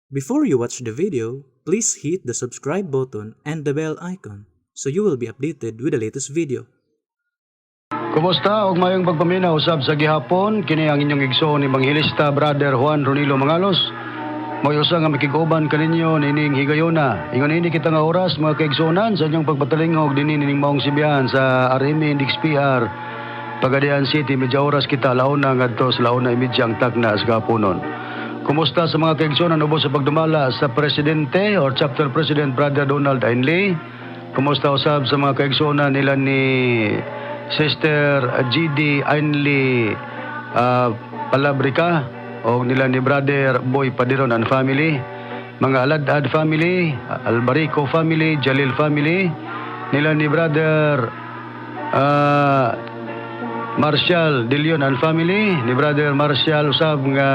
Before you watch the video, please hit the subscribe button and the bell icon so you will be updated with the latest video. Kumusta og mayong pagpaminaw usab sa gihapon kini ang inyong igsoon ni Evangelista Brother Juan Ronilo Mangalos. Moy usa nga makiguban kaninyo nining higayuna. Ingon ini kita nga oras mga kaigsoonan sa inyong pagpatalingog dinhi nining maong sibihan sa RMA Index PR Pagadian City. Medya oras kita launa ngadto sa launa imedya ang tagna sa gaponon. Kumusta sa mga kaigsoonan ubos sa pagdumala sa Presidente or Chapter President Brother Donald Ainley? Kumusta usab sa mga kaigsoonan nila ni Sister GD Ainley Palabrica o nila ni Brother Boy Padiron and family, mga Aladad family, Albarico family, Jalil family, nila ni Brother Marshall De Leon and family, ni Brother Marshall usab nga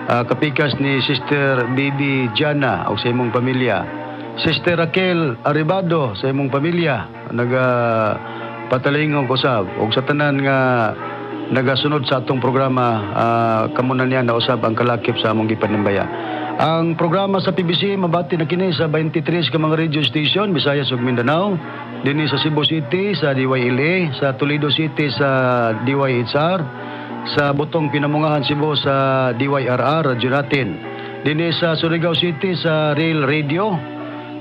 kapikas ni Sister Bibi Jana o sa imong pamilya, Sister Raquel Arribado sa imong pamilya, patalingong usab og sa tanan nga nagasunod sa atong programa. Kamunan niya na usab ang kalakip sa among gipanimbayan. Ang programa sa PBC mabati na kini sa 23 ka mga radio station Visayas ug Mindanao, dinhi sa Cebu City sa DYLA, sa Toledo City sa DYHR, sa Butong Pinamungahan Cebu sa DYRR radyo natin, dinhi sa Surigao City sa Real Radio,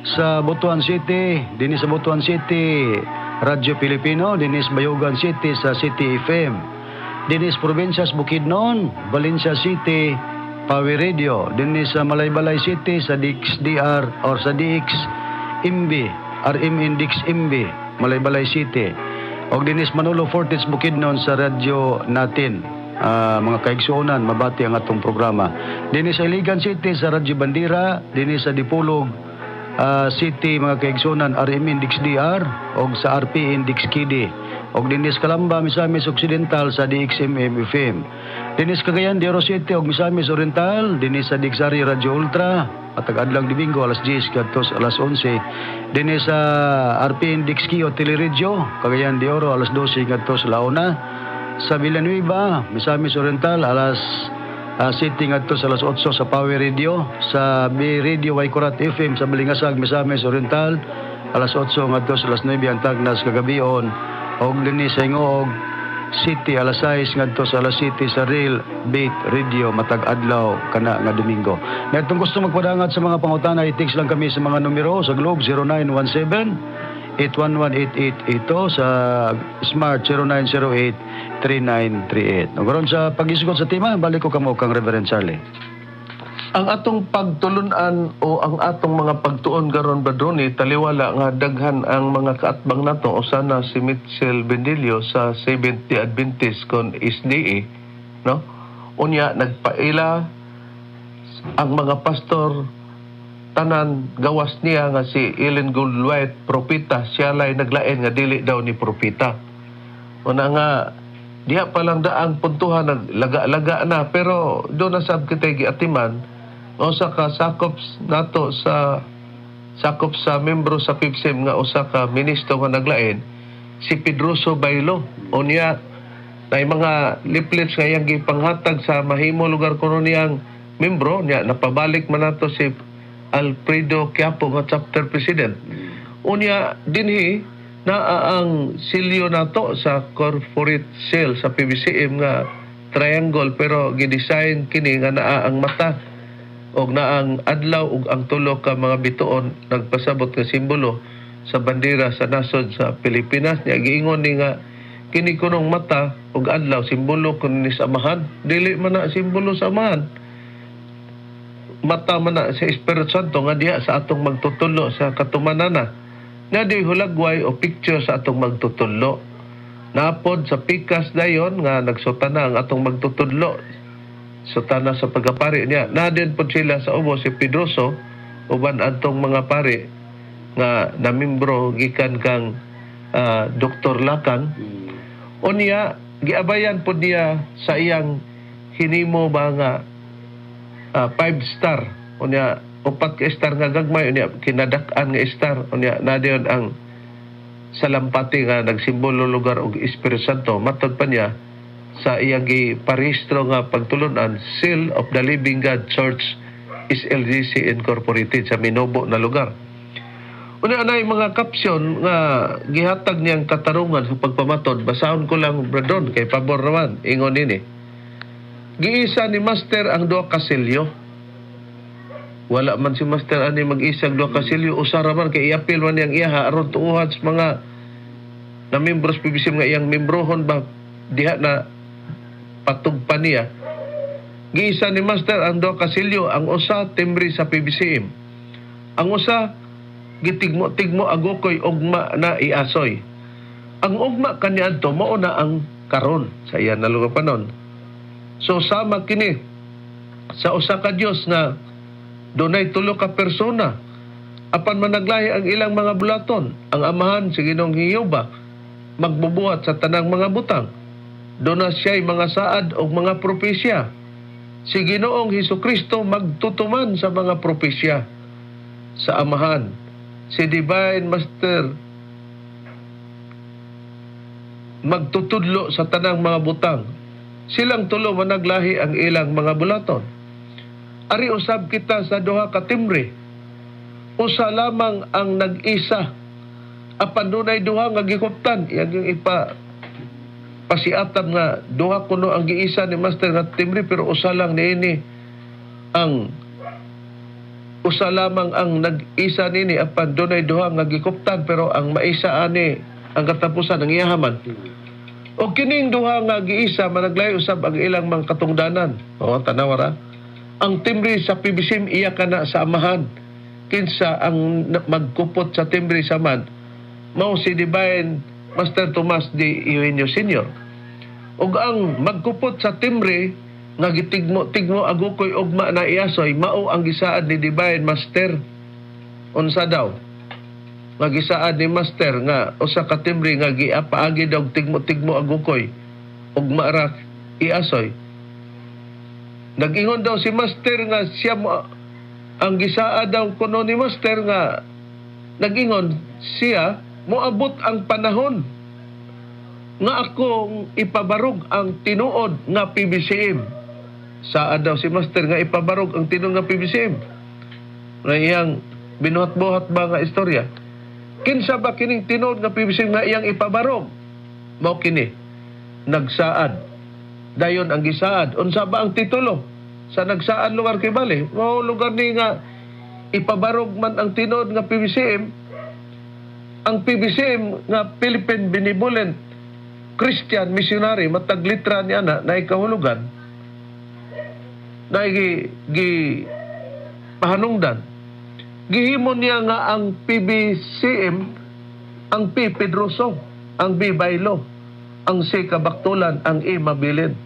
sa Butuan City, dinhi sa Butuan City Radyo Pilipino, dinis Bayugan City sa City FM, dinis Provincias Bukidnon, Valencia City Power Radio, dinis sa Malaybalay City sa DXDR or sa DX MB RM Index MB Malaybalay City, o dinis Manolo Fortes Bukidnon sa radyo natin. Mga kaigsuonan mabati ang atong programa. Dinis sa Iligan City sa Radyo Bandira, dinis sa Dipolog City mga kaigsuonan RM Index DR o sa RP Index KD, o dinis Calamba Misamis Occidental sa DXMM FM, dinis Cagayan de Oro City o Misamis Oriental, dinis sa Digsari Radio Ultra at adlang Domingo alas 10 kadtos alas 11, dinis sa RP Index Kio Teleradyo Cagayan de Oro alas 12 kadtos launa, sa Villanueva Misamis Oriental alas City ngadto sa alas 8 sa Power Radio, sa B Radio Waikurat FM sa Balingasag Misamis Oriental alas 8 ngadto sa alas 9 ang tagnas kagabion, og dinhi sa Ingog City alas 6 ngadto sa alas City sa Real Beat Radio matag adlaw kana nga Domingo. Netong gusto magpadangat sa mga pangutana, i-text lang kami sa mga numero sa Globe 0917-811-8882, sa Smart 0908-3938. Nagaroon sa pag-isgot sa tema, balik ko kamo kang Reverend Charlie. Ang atong pagtulunan o ang atong mga pagtuon karon Badroni, taliwala nga daghan ang mga kaatbang nato. O sana si Mitchell Bendilio sa Seventh-day Adventist kon SDA, no? Unya nagpaila ang mga pastor tanan gawas niya nga si Ellen Goldwhite propeta, siya lay naglain nga dili daw ni propeta. Una nga diha pa lang daang puntuhan naglaga-laga na, pero do na sab kita giatiman usa ka sakop nato sa membro sa PIPSEM nga usa ka ministro nga naglain, si Pedroso Bailo. Unya nay mga leaflets nga iyang gipanghatag sa mahimo lugar kuno niyang membro niya, napabalik man nato si Alfredo Quiapo nga chapter president. Unya dinhi naa ang silyo nato sa corporate seal sa PBCM nga triangle, pero gidesign kini nga naa ang mata og naa ang adlaw ug ang tulo ka mga bituon nagpasabot nga simbolo sa bandera sa nasod sa Pilipinas. Nya giingon ni nga kini kunong mata ug adlaw simbolo kun ni samahan, dili man na simbolo samahan. Mata man na sa Espiritu Santo nga diha sa atong magtutulo sa katumanana, nga di hulagway o picture sa atong magtutulo. Napod sa pikas dayon nga nagsutana ang atong magtutudlo, sutana sa pagkapari niya. Nadin po sila sa ubo si Pedroso uban atong mga pari nga namimbro gikan kang Dr. Lakang. Unya giabayan po niya sa iyang hinimo ba nga 5-star, unya 4 ka star nga gagmay, unya kinadak-an nga star, unya nadiyon ang salampati nga nagsimbolo lugar og Espiritu Santo. Matod pa niya sa iyang giparehistro nga pagtulunan, Seal of the Living God Church SLGC Incorporated sa Minobo na lugar. Una anay mga caption nga gihatag niyang katarungan sa pagpamatod. Basahon ko lang bradon kay pabor naman ingon ini. Giisa ni Master ang duha ka selyo. Wala man si Master ani mag-isang duha ka selyo, usara man kay iapil man yang iyaha aron tuuhan sa mga na membros PBCM nga iyang membrohon ba diha na patugpan niya. Giisa ni Master ang duha ka selyo, ang usa timbre sa PBCM. Ang usa gitigmo-tigmo agokoy ugma na iasoy. Ang ugma kaniadto mao na ang karon sa iya na lugar panon. So sama kini sa usa ka Dios nga dunay tulo ka persona apan managlahi ang ilang mga bulaton. Ang amahan si Ginoong Jehova magbubuhat sa tanang mga butang. Doon na siya'y mga saad o mga propesya. Si Ginoong Hesukristo magtutuman sa mga propesya sa amahan. Si Divine Master magtutudlo sa tanang mga butang. Silang tulo managlahi ang ilang mga bulaton. Ari usab kita sa duha ka timbre. Usa lamang ang nag-isa. Apan dunay duha nga gikuptan. Yang pasiatab nga duha kuno ang giisa ni Master nga timbre pero usa lang niini ang usa lamang ang nag-isa nini apan dunay duha nga gikuptan pero ang maisa ani ang katapusan ng iyahaman. O kining duha nga giisa managlahi usab ang ilang mga katungdanan. O tanawara. Ang timbre sa PBCM iya kana sa amahan. Kinsa ang magkupot sa timbre sa man mao si Divine Master Tomas D. Eugenio Sr. Ug ang magkupot sa timbre nga gitigmo-tigmo agukoy ugma na iasoy mao ang gisaad ni Divine Master. Unsa daw? Nga gisaad ni Master nga usa ka timbre nga giapaagi daw tigmo-tigmo agukoy ugma ra iasoy. Nag-ingon daw si Master nga siya mo ang gisaad daw kuno ni Master nga nag-ingon siya moabot ang panahon nga akong ipabarog ang tinuod nga PBCM. Saad daw si Master nga ipabarog ang tinuod nga PBCM. Na iyang binuhat-buhat ba nga istorya. Kinsa ba kining tinuod nga PBCM nga iyang ipabarog? Mao kini nagsaad. Dayon ang gisaad. Unsa ba ang titulo sa nagsaad lugar kay Bali? Mao lugar ni nga ipabarog man ang tinuod nga PBCM. Ang PBCM nga Philippine Benevolent Christian Missionary matag litra niya na ikahulugan na pahanungdan. Gihimo niya nga ang PBCM ang P Pedroso, ang B Baylo, ang C Kabaktulan, ang E Mabilin.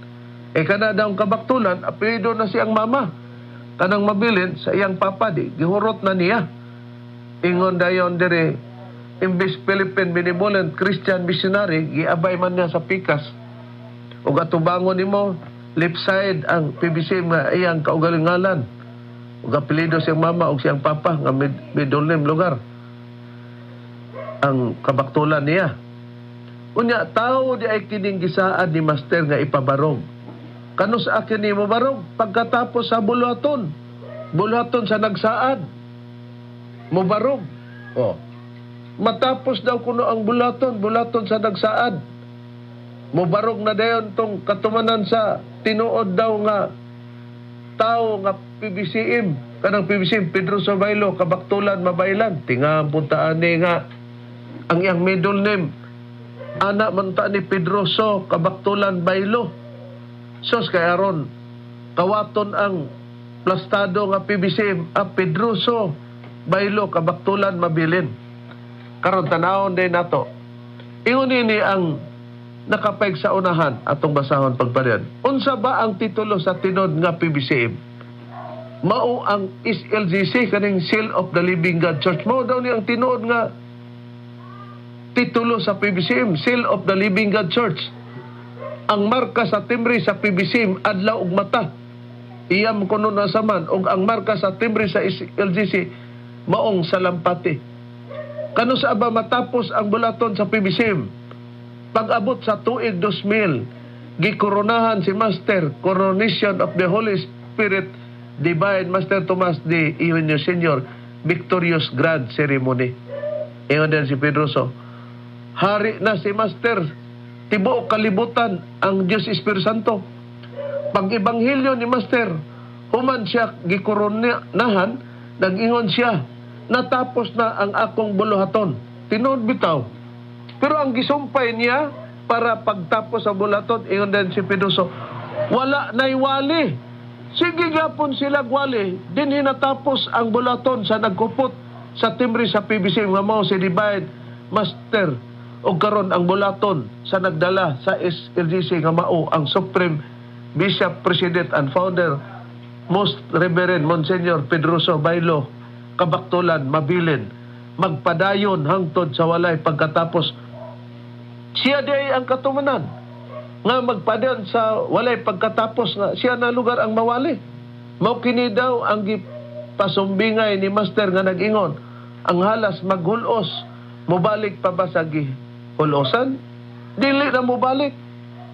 Kana daw Kabaktulan apelyido na siyang mama. Kanang Mabilin sa iyang papa di gihurot na niya. Ingon dayon dire imbis Philippine Benevolent Christian Missionary, giabay man niya sa pikas. O gatubangon nimo, left side ang PBCM nga iyang kaugalingalan. O apelyido siyang mama o siyang papa nga middle name lugar. Ang Kabaktulan niya. Unya, tao di ay kining gisaad ni Master nga ipabarog. Kano sa akin ni mo barog? Pagkatapos sa buluhaton. Buluhaton sa nagsaad. Mo barog. O. Matapos daw kuno ang bulaton sa nagsaad. Mubarog na dayon tong katumanan sa tinuod daw nga tao nga PBCM. Kanang PBCM, Pedro Sobaylo, Kabaktulan, Mabaylan. Tinga puntaan ni nga ang iyang middle name. Anak man ta ni Pedro So, Kabaktulan, Baylo. Sos kay aron kawaton ang plastado nga PBCM, Pedro So, Baylo, Kabaktulan, Mabilin. Karon tanawon din nato. Ingon ini ang nakapeg sa unahan atong basahon pagparian. Unsa ba ang titulo sa tinod nga PBCM? Mao ang SLGC kaning Seal of the Living God Church. Mao daw ni ang tinod nga titulo sa PBCM, Seal of the Living God Church. Ang marka sa timbre sa PBCM adlaw ug mata. Iyam kuno na saman ug ang marka sa timbre sa SLGC maong salampati. Kano sa aba matapos ang bulaton sa PBCM? Pag-abot sa tuig 2000, gikoronahan si Master, Coronation of the Holy Spirit Divine Master Tomas D. Iwenyo Sr. Victorious Grand Ceremony. Ingon din si Pedroso. Hari na si Master. Tibuok kalibutan ang Diyos Espiritu Santo. Pag-ibanghilyo ni Master, human siya gikoronahan, nag-ingon siya, natapos na ang akong buluhaton. Tinuod bitaw. Pero ang gisumpay niya para pagtapos sa bulaton, ingon din si Pedroso, wala naiwali. Sige gapon sila gwali, din hinatapos ang bulaton sa nagkupot sa timbre sa PBC, nga mao si Divine Master, o karon ang bulaton sa nagdala sa SLGC nga mao ang Supreme Bishop, President and Founder, Most Reverend Monsignor Pedroso Bailo, Kabaktulan, Mabilin, magpadayon hangtod sa walay pagkatapos. Siya day ang katumanan nga magpadayon sa walay pagkatapos nga siya na lugar ang mawali. Mao kini daw ang gipasumbingay ni Master nga nag-ingon, ang halas maghulos, mubalik pa ba sa gihulosan? Dili na mubalik.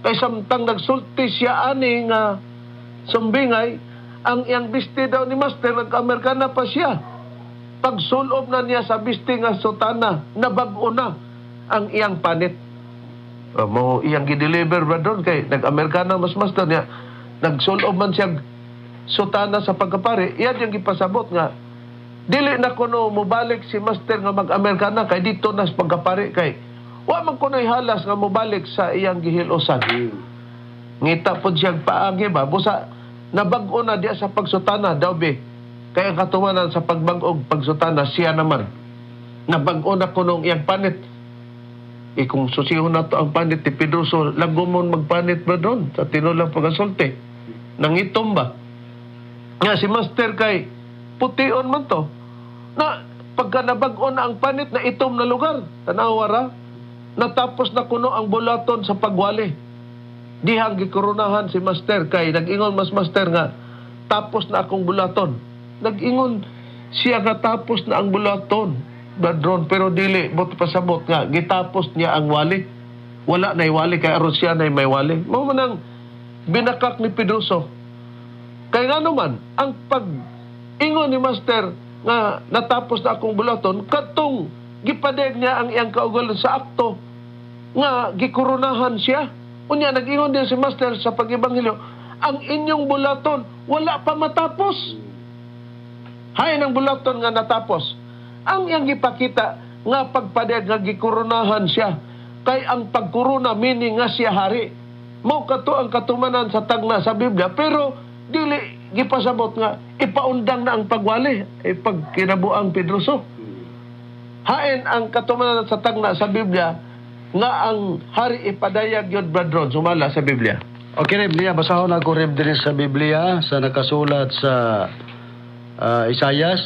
Kay samtang nagsulti siya ani nga sumbingay, ang iyang bisti daw ni Master, nag-Amerikana pa siya. Pagsulob na niya sa bisti nga sutana, nabag-o na ang iyang panit. Mo iyang gideliver ba doon kay nag-Amerikana mas Master niya. Nagsulob man siya sutana sa pagkapari, iyan yung ipasabot nga. Dili na kuno mubalik si Master nga mag-Amerikana kay dito na sa pagkapari kay wa man kuno'y halas nga mubalik sa iyang gihilosan. Ngita po siyang paagi ba? Busa, nabag-o na diya sa pagsutana, daw be. Kaya katumanan sa pagbag-og pagsutana, siya naman. Nabag-o na kunong iyang panit. Kung susihon na to ang panit ni Pedroso, lagumon magpanit ba doon sa tinulang pag-asulti? Nangitom ba? Nga si Master kay pution man to. Na pagka nabag-o na ang panit na itom na lugar, tanawara, natapos na kuno ang bulaton sa pagwali. Dihang gikoronahan si Master kay nag-ingon mas Master nga tapos na akong bulaton. Nag-ingon siya nga tapos na ang bulaton, Badron, pero dili but pasabot nga gitapos niya ang wali. Wala na wali kay aron siya na may wali. Mao man ang binakak ni Pedroso. Kay nga naman ang pag-ingon ni Master nga natapos na akong bulaton katong gipadeg niya ang iyang kaugalan sa akto nga gikoronahan siya. Unya nag-ingon din si Master sa pag-ibanghilyo, ang inyong bulaton wala pa matapos. Hay ng bulaton nga natapos. Ang iyang gipakita nga pagpadeg nga gikoronahan siya. Kay ang pagkorona meaning nga siya hari. Mao kato ang katumanan sa tagna sa Biblia, pero dili gipasabot nga ipaundang na ang pagwali pag kinabuang Pedroso. Hain ang katumanan sa tagna sa Biblia nga ang hari ipadayag yun, Bradron, sumala sa Biblia. Okay, Reb, niya, basahon ako, Reb, din sa Biblia, sa nakasulat sa Isayas,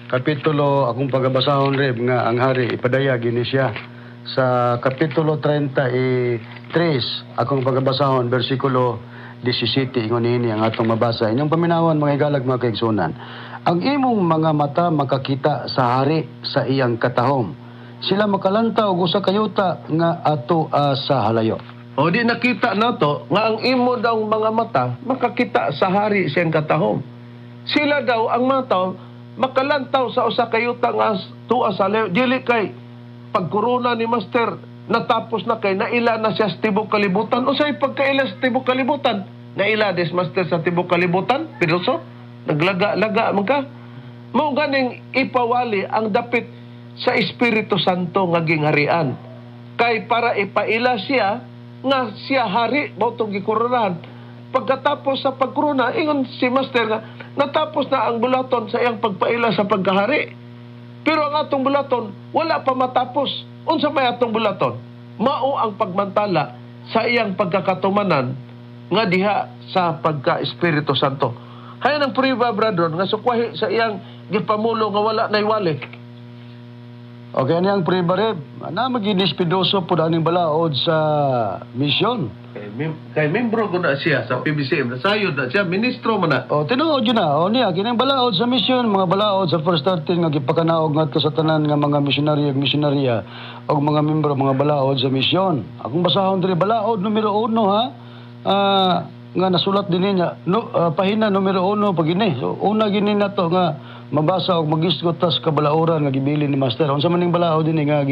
kapitulo, akong pagabasahon, Reb, nga ang hari ipadayag yun siya. Sa kapitulo 33, akong pagabasahon, versikulo 17, ingon ini ang atong mabasa. Inyong paminawan, mga igalag, mga kaigsunan. Ang imong mga mata makakita sa hari sa iyang katahom. Sila makalanta og usa kayuta nga ato sa halayo. O di nakita nato nga ang imo daw mga mata makakita sa hari sa iyang katahom. Sila daw ang mata makalantaw sa usa kayuta nga tuwa sa halayo. Dili kay pagkorona ni Master natapos na kay naila na siya sa tibok kalibutan. Usay pagkaila sa tibok kalibutan, naila des Master sa tibok kalibutan, Pedroso? Naglaga-laga man ka. Mao ganing ipawali ang dapit sa Espiritu Santo nga gingharian. Kay para ipaila siya nga siya hari mao tong gikoronahan. Pagkatapos sa pagkorona, ingon si Master nga natapos na ang bulaton sa iyang pagpaila sa pagkahari. Pero ang atong bulaton wala pa matapos. Unsa may atong bulaton? Mao ang pagmantala sa iyang pagkakatumanan nga diha sa pagka-Espiritu Santo. Hayan ang priba, Bradron, nga sukwahi sa iyang gipamulo nga wala naiwali. Okay, ano yung pre-bareb? Na maginis Pedroso po daning balaod sa misyon. Kay membro ko na siya sa PBCM. Nasayod na siya. Ministro mo na. O, tinuod yun na. O niya, kinang balaod sa misyon, mga balaod sa first 13 nga gipakanaog nga to sa tanan nga mga misyonaryo ug misyonarya o mga membro, mga balaod sa misyon. Akong basahon diri balaod numero 1 ha. nga nasulat din niya pahina numero 1 pagini. So una gini nato nga mabasa og magisgot tas kabalauran nga gibilin ni master. Unsa man ning balao dinhi nga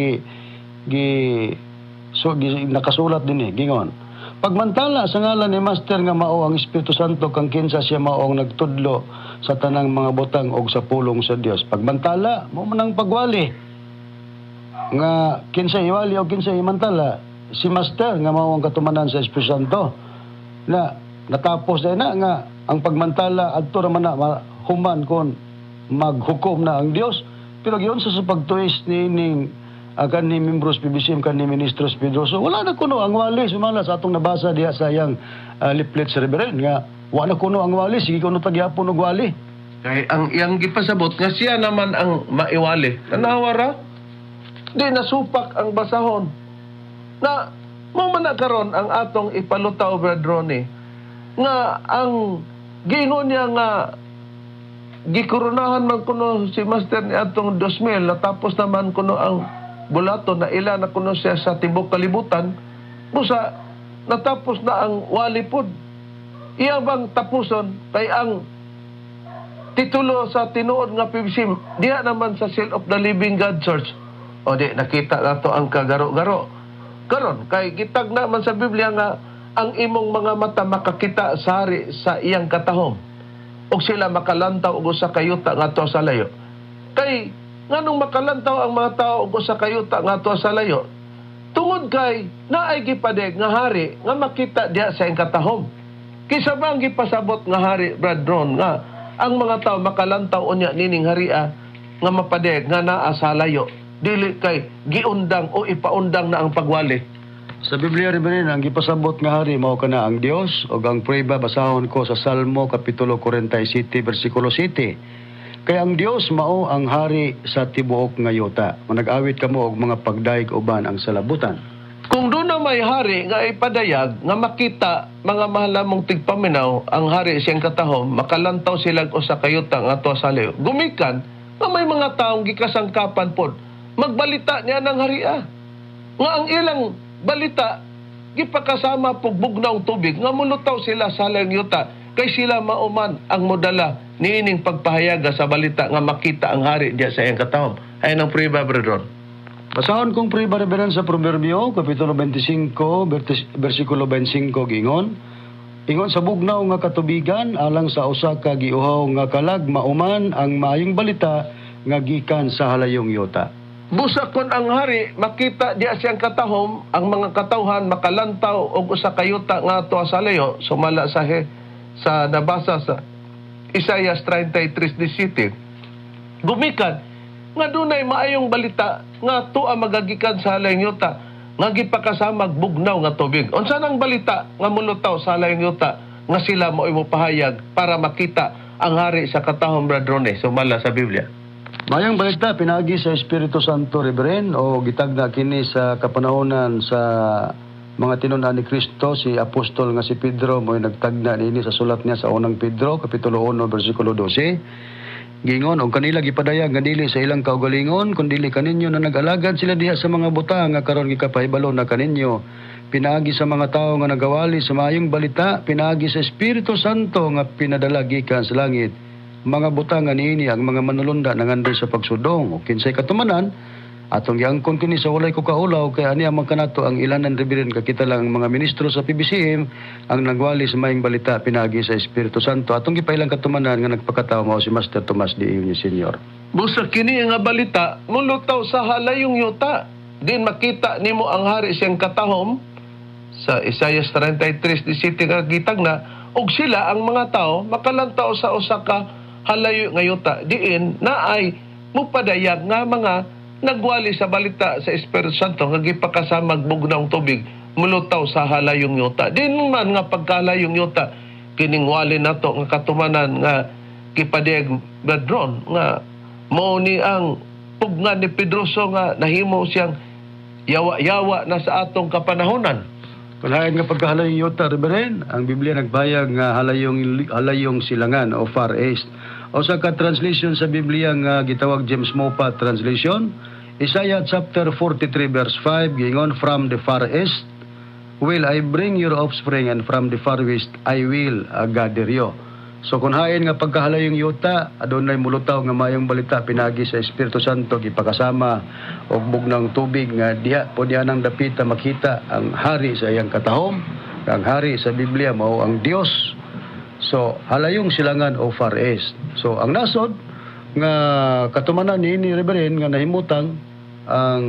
nakasulat dinhi gingon. Pagmantala sa ngalan ni master nga mao ang Espiritu Santo kang kinsa siya mao ang nagtudlo sa tanang mga butang og sa pulong sa Dios. Pagmantala mo man ang pagwali nga kinsa iwali o kinsa imantala si master nga mao ang katumanan sa Espiritu Santo na natapos na nga ang pagmantala adto ra man na human kon maghukom na ang Dios pero giyon sa pagtuis ni akan ni membros PBCM kan ni ministros Pedroso wala na kuno ang wali sumala sa atong nabasa diha sa yang leaflet sa Reverend nga wala kuno ang wali sige kuno tagyapon og wali Kay ang iyang gipasabot nga siya naman ang maiwali. Tanawara, di nasupak ang basahon. Na mo man na karon ang atong ipalutaw Brad Ronnie nga ang gingon niya nga gikoronahan man kuno si master ni atong 2000 natapos naman kuno ang bulato na ila na kuno siya sa tibok kalibutan busa natapos na ang walipod iya bang tapuson kay ang titulo sa tinuod nga PBC diha naman sa Seal of the Living God Church o di nakita nato ang kagaro-garo karon kay gitag naman sa Biblia nga ang imong mga mata makakita sa hari sa iyang katahom o sila makalantaw og usa ka yuta ngadto sa layo kay nganong makalantaw ang mga tao og usa ka yuta ngadto sa layo tungod kay naay gipadeg nga hari nga makita diha sa iyang katahom kisa bang gipasabot nga hari Brad Ron nga ang mga tao makalantaw unya nining haria nga mapadeg nga naa sa layo dili kay giundang o ipaundang na ang pagwali. Sa Biblia rin ang gipasabot nga hari mao kana ang Dios ug ang prueba basahon ko sa Salmo kapitulo 47 bersikulo 7. Kay ang Dios mao ang hari sa tibuok nga yuta. Manag-awit kamo og mga pagdaig uban ang salabutan. Kung doon na may hari nga ipadayag nga makita mga mahalamong tigpaminaw ang hari siyang katahom makalantaw sila usa ka yuta nga ato sa layo. Gumikan nga may mga taong gikasangkapan pod magbalita niya ng haria. Nga ang ilang balita gipakasama pug bugnaw tubig nga mulutaw sila sa layong yuta kay sila mauman ang modala niining pagpahayaga sa balita nga makita ang hari diya sa iyang katahom. Ayon ang prueba Brethren. Basahon kong prueba rin sa Proverbio kapitulo 25 bersikulo 25 gingon sa bugnaw nga katubigan alang sa usa ka giuhaw nga kalag mauman ang maayong balita nga gikan sa halayong yuta. Busa kon ang hari makita diya siyang katahom, ang mga katawhan makalantaw og usa ka yuta nga ato sa layo, sumala sa nabasa sa Isaiah 33:17. Gumikan nga dunay maayong balita nga tuwa magagikan sa halayong yuta nga gipakasamag bugnaw nga tubig. Unsa nang balita nga mulutaw sa halayong yuta nga sila mo'y mopahayag para makita ang hari sa katahom Brad Ronnie, sumala sa Biblia. Mayang balita pinagi sa Espiritu Santo Reverend o gitagna kini sa kapanahonan sa mga tinun-an ni Kristo si apostol nga si Pedro mo'y nagtagna niini sa sulat niya sa unang Pedro kapitulo 1 bersikulo 12. Gingon og kanila gipadayag nga dili sa ilang kaugalingon kundi kaninyo na nag-alagad sila diha sa mga butang nga karon gikapahibalo na kaninyo. Pinaagi sa mga tao nga nagawali sa maayong balita, pinaagi sa Espiritu Santo nga pinadala gikan sa langit. Mga butang nga niini ang mga manulunda nangandoy sa pagsudong o kinsay katumanan atong giangkon kini sa walay ko kaulaw kay ani man kanato ang ilanan Reverend kakita lang mga ministro sa PBCM ang nagwali sa maayong balita pinagi sa Espiritu Santo atong gipailang katumanan nga nagpakatawo mao si Master Tomas D. Iñi Sr. Busa kini nga balita mulutaw sa halayong yuta din makita nimo ang hari siyang katahom sa Isaiah 33:17 nga gitagna og sila ang mga tao makalantaw sa usa ka halayo nga yuta diin na ay mupadayag nga mga nagwali sa balita sa Espiritu Santo nga gipakasamag bugnaw tubig mulutaw sa halayong yuta din man nga pagkalayong yuta kining wali nato nga katumanan nga gipadayag Badron nga mao ni ang pugnan ni Pedroso nga nahimo siyang yawa-yawa na sa atong kapanahonan. Palayan nga pagkahalayong yuta, Reverend, ang Biblia nagbayag nga halayong silangan o far east. O sa ka-translation sa Biblia nga gitawag James Moffat translation, Isaiah chapter 43 verse 5, gingon from the far east, will I bring your offspring, and from the far west I will gather you. So kung hain nga pagkahalayong yuta, adunay mulutaw nga mayong balita pinagi sa Espiritu Santo gipakasama og bugnang tubig nga diha po diha nang dapita makita ang hari sa iyang katahom, ang hari sa Biblia mao ang Dios. So halayong silangan o far east. So ang nasod nga katumanan ni Reverend nga nahimutang ang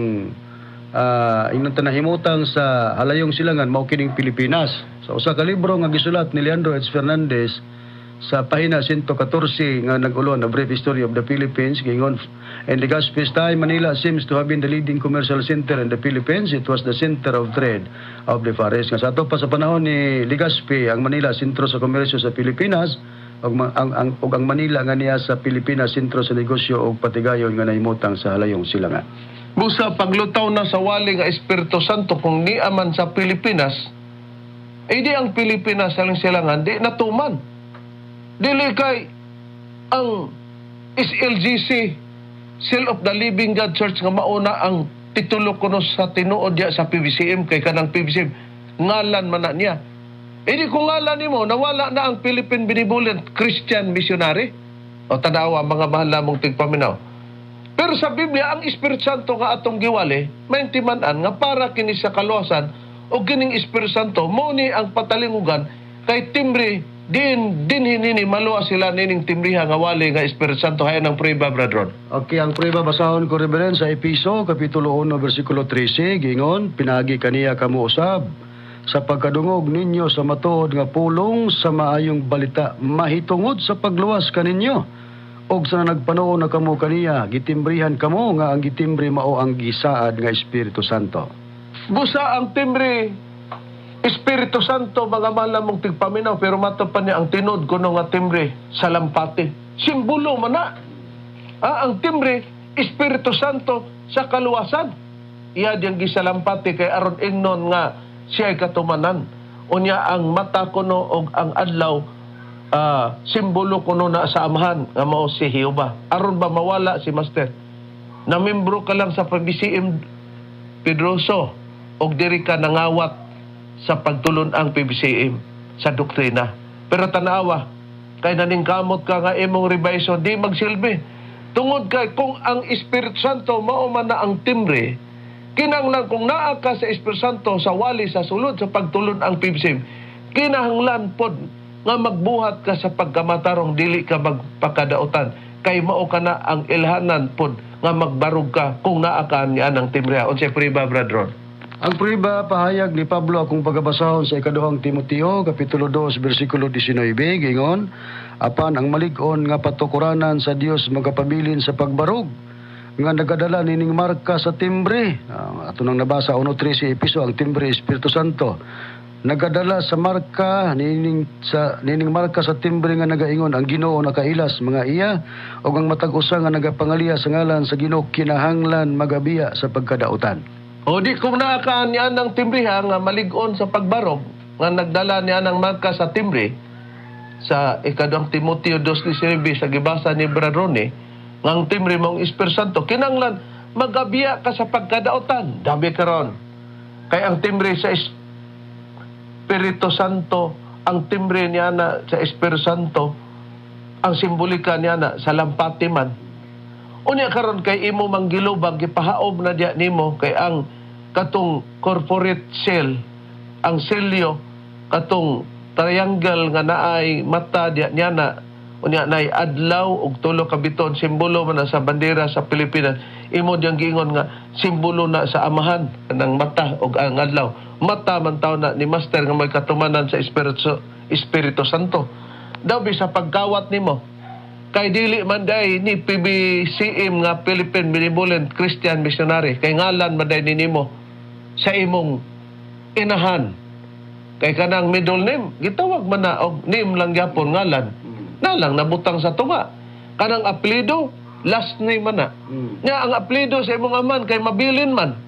inantanahimutang sa halayong silangan mao kining Pilipinas. So usa ka libro nga gisulat ni Leandro H. Fernandez sa pahina 114 nga nag-ulo na Brief History of the Philippines gingon, in Legazpi's time, Manila seems to have been the leading commercial center in the Philippines. It was the center of trade of the Far East. Nga sa ato pa sa panahon ni Legazpi, ang Manila sentro sa komersyo sa Pilipinas, ug ang Manila nga niya sa Pilipinas sentro sa negosyo ug patigayon nga nahimutang sa halayong silangan. Busa paglutaw na sa wali nga Espiritu Santo kung ni aman sa Pilipinas, di ang Pilipinas saling silangan, di natuman. Dili kay ang SLGC, Seal of the Living God Church nga mauna ang titulo kuno sa tinuod diya sa PBCM kay kanang PBCM ngalan man na niya. Di kung ngalan nimo nawala na ang Philippine Benevolent Christian Missionary. O tanawa mga mahal namong tigpaminaw. Pero sa Biblia ang Espiritu Santo nga atong giwali maintiman-an nga para kini sa kaluwasan o kining Espiritu Santo mo ni ang patalingugan kay timbre din hinini maluwa sila nining timbriha nga wali nga Espiritu Santo. Hayan ang prueba, Brother Ron. Okay, ang prueba basahon ko Reverend sa Episo kapitulo 1 bersikulo 13 gingon, pinagi kaniya kamo usab sa pagkadungog ninyo sa matuod nga pulong sa maayong balita mahitungod sa pagluwas kaninyo. Og sa nagpanoon na kamo kaniya gitimbrihan kamo nga ang gitimbre mao ang gisaad nga Espiritu Santo. Busa ang timbre Espiritu Santo, mga mahal mong tigpaminaw, pero matapan niya ang tinod kuno nga timbre sa lampati. Simbolo man na. Ang timbre, Espiritu Santo sa kaluwasan. Iya diyang gisalampati kay aron ingnon nga siya'y katumanan. Unya ang mata kuno o ang adlaw, simbolo kuno na sa amahan nga mao si Jehova. Aron ba mawala si Master? Namimbro ka lang sa PBCM Pedroso o diri ka nangawat sa pagtulon ang PBCM sa doktrina. Pero tanawa, kay naningkamot ka nga imong revision, di magsilbi. Tungod kay kung ang Espiritu Santo mao man na ang timbre, kinahanglan kung naa ka sa Espiritu Santo sa wali sa sulod sa pagtulon ang PBCM, kinahanglan pod nga magbuhat ka sa pagkamatarong dili ka magpakadautan. Kay mao ka na ang ilhanan pod nga magbarug ka kung naa ka niya ng timbre. Unsay prueba, Brother Ron? Ang prueba pahayag ni Pablo akong pagabasahon sa ikaduhang Timoteo kapitulo 2 bersikulo 19 gingon, apan ang malig-on nga patukuranan sa Dios magapabilin sa pagbarog nga nagadala nining marka sa timbre. Ato nang nabasa 1:13 Episo ang timbre Espiritu Santo. Nagadala sa marka nining marka sa timbre nga nagaingon ang Ginoo nakailas mga iya ug ang matag usa nga nagapangaliya sa ngalan sa Ginoo kinahanglan magabiya sa pagkadautan. O di kung naakaan niya ng timbriha nga malig-on sa pagbarog, nga nagdala niya ng marka sa timbre, sa ikaduhang Timoteo 2:19 sa gibasa ni Brother Ronnie, nga ang timbre mong Espiritu Santo, kinanglan magabiya ka sa pagkadautan. Dabi karon. Kay ang timbre sa Espiritu Santo, ang timbre niya na sa Espiritu Santo, ang simbolika niya na sa lampati man. Unya karon kay imo manggilubag gipahaob na diya nimo kay ang katong corporate seal, ang selyo katong triangle nga naay mata diya niya na unya nay adlaw ug tulo ka biton simbolo man na sa bandera sa Pilipinas. Imo diyang giingon nga simbolo na sa amahan ng mata ug ang adlaw. Mata man taw na ni Master nga may katumanan sa Espiritu Santo. Daw bisa pagkawat nimo kay dili man day ni PBCM nga Philippine Benevolent Christian Missionary kay ngalan man day ni nimo sa imong inahan. Kay kanang middle name gitawag man na og name lang gyapon ngalan. Na lang nabutang sa tunga. Kanang apelyido last name man na. Nya ang apelyido sa imong aman kay mabilin man.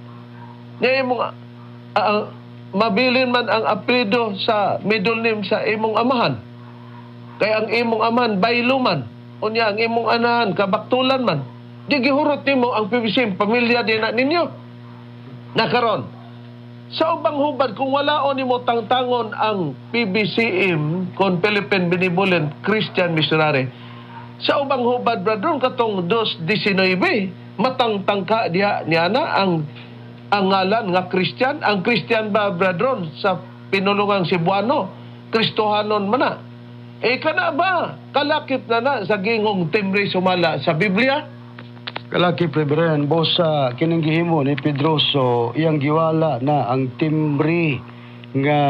Nya imong mabilin man ang apelyido sa middle name sa imong amahan. Kay ang imong amahan baylo man. Unya ang imong anahan kabaktulan man. Di gihurot nimo ang PBCM pamilya din na ninyo. Na karon Sa ubang hubad, kung wala o nimo tangtangon ang PBCM, kon Philippine Benevolent Christian Missionary, sa ubang hubad, bradron, katong 2:19, matangtangka niya na ang ngalan nga Christian. Ang Christian ba, bradron, sa pinulungang Cebuano, Kristohanon man na. Kana ba, kalakip na sa gingong timbre sumala sa Biblia? Kalaki Reverend, boss sa kining gihimo ni Pedroso, iyang giwala na ang timbre nga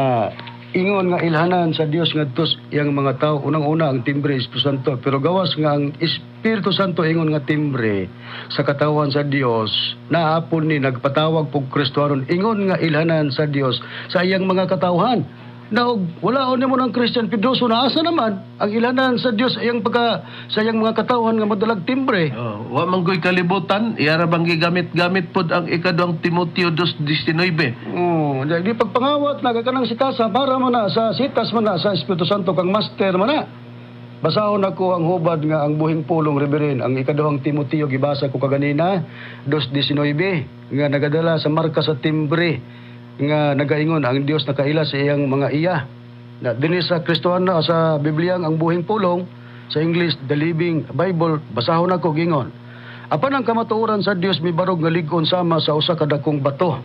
ingon nga ilhanan sa Dios ngadto iyang mga tao. Unang-una ang timbre Espiritu Santo, pero gawas nga ang Espiritu Santo ingon nga timbre sa katawan sa Dios, naapon ni nagpatawag pug Kristohanon ingon nga ilhanan sa Dios sa iyang mga katawhan. Naog wala on mo ng Christian Pedroso, naasa naman ang ilhanan sa Dios iyang sa iyang mga katawhan nga madalag timbre. Wa manggoy kalibutan, iyara bang gigamit-gamit pod ang ikaduhang Timoteo 2:19. Di pagpangawat na kanang sitasa para man na sa sitas man na sa Espiritu Santo kang master man na. Basahon ako ang hubad nga ang buhing pulong Reverend, ang ikaduhang Timoteo gibasa ko kaganina 2:19 nga nagadala sa marka sa timbre nga nagaingon ang Dios nakaila sa iyang mga iya. Na dinhi sa Kristohano sa Biblia ang buhing pulong, sa English The Living Bible, basahon ako gingon. Apan ang kamatuoran sa Dios mibarog nga lig-on sama sa usa ka dakong bato.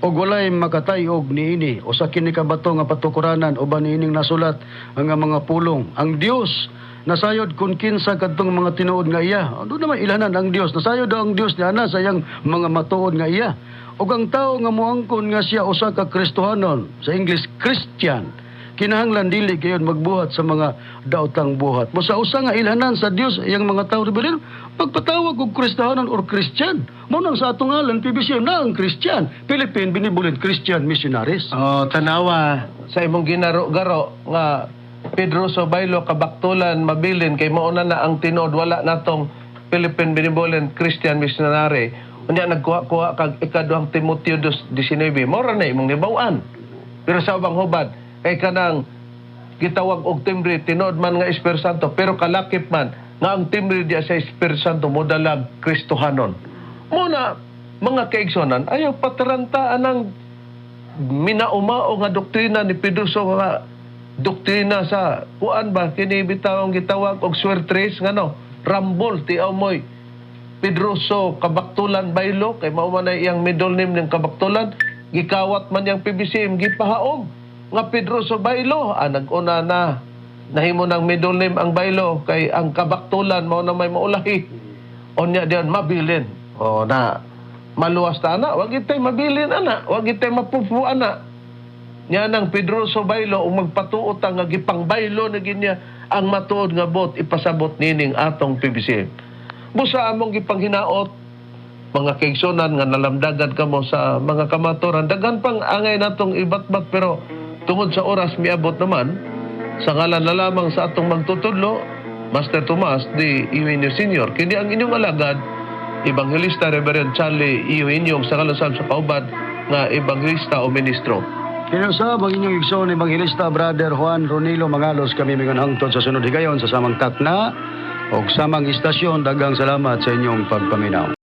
Og walay makatay og niini usa kini ka bato nga patukuranan uban niining nasulat ang mga pulong. Ang Dios nasayod kun kinsa kadtong mga tinuod nga iya. Ano naman ilhanan ang Dios? Nasayod daw ang Dios niya na sa iyang mga matuod nga iya. Ug ang tao nga moangkon nga siya usa ka Kristohanon, sa English Christian, kinahanglan dili kayon magbuhat sa mga daotang buhat. Mo sa usa nga ilhanan sa Dios iyang mga tao rebel, pagpatawag og Kristohanon or Christian. Mo nang sa atong ngalan PBC na ang Christian, Philippine Benevolent Christian Missionaries. Tanawa sa imong ginaro-garo nga Pedroso Bailo kabaktulan mabilin kay mauna na ang tinod wala natong Philippine Benevolent Christian Missionary. Unya nagkuha kag ikaduhang Timoteo 2:19, mora na imong nibaw-an. Pero sa ubang hubad kay kanang gitawag og timbre tinod man nga Espiritu Santo, pero kalakip man nga ang timbre diya sa Espiritu Santo modalag Kristohanon. Muna mga kaigsonan, ayaw patarantaan ang minaumao nga doktrina ni Pedroso nga doktrina sa kuan ba kini bitawong gitawag og swertres ngano rambol ti moy Pedroso kabaktulan Bailo kay mao man iyang middle name ng kabaktulan, gikawat man yang PBCM gipahaom nga Pedroso Bailo. Nag-una na nahimo ng middle name ang Bailo kay ang kabaktulan mao na may maulahi. Onya diyan mabilin. Na maluwas ta ana, wag itay mabilin ana, wag itay mapupu ana. Nya nang Pedroso Bailo ug magpatuot nga gipang Bailo na ginya ang matuod nga bot ipasabot nining atong PBCM. Busa among gipanghinaot mga kaigsonan nga nalamdagan kamo sa mga kamaturan, daghan pang angay natong ibatbat, pero tungod sa oras miabot naman sa ngalan na lamang sa atong magtutudlo, Master Tomas D. Eugenio Sr. Kini ang inyong alagad, Evangelista Reverend Charlie Eugenio sa kalasab sa kaubad nga Evangelista o Ministro. Kinusab ang inyong igsoon Evangelista Brother Juan Ronilo Mangalos, kami mingon hangtod sa sunod higayon sa samang takna o samang istasyon. Daghang salamat sa inyong pagpaminaw.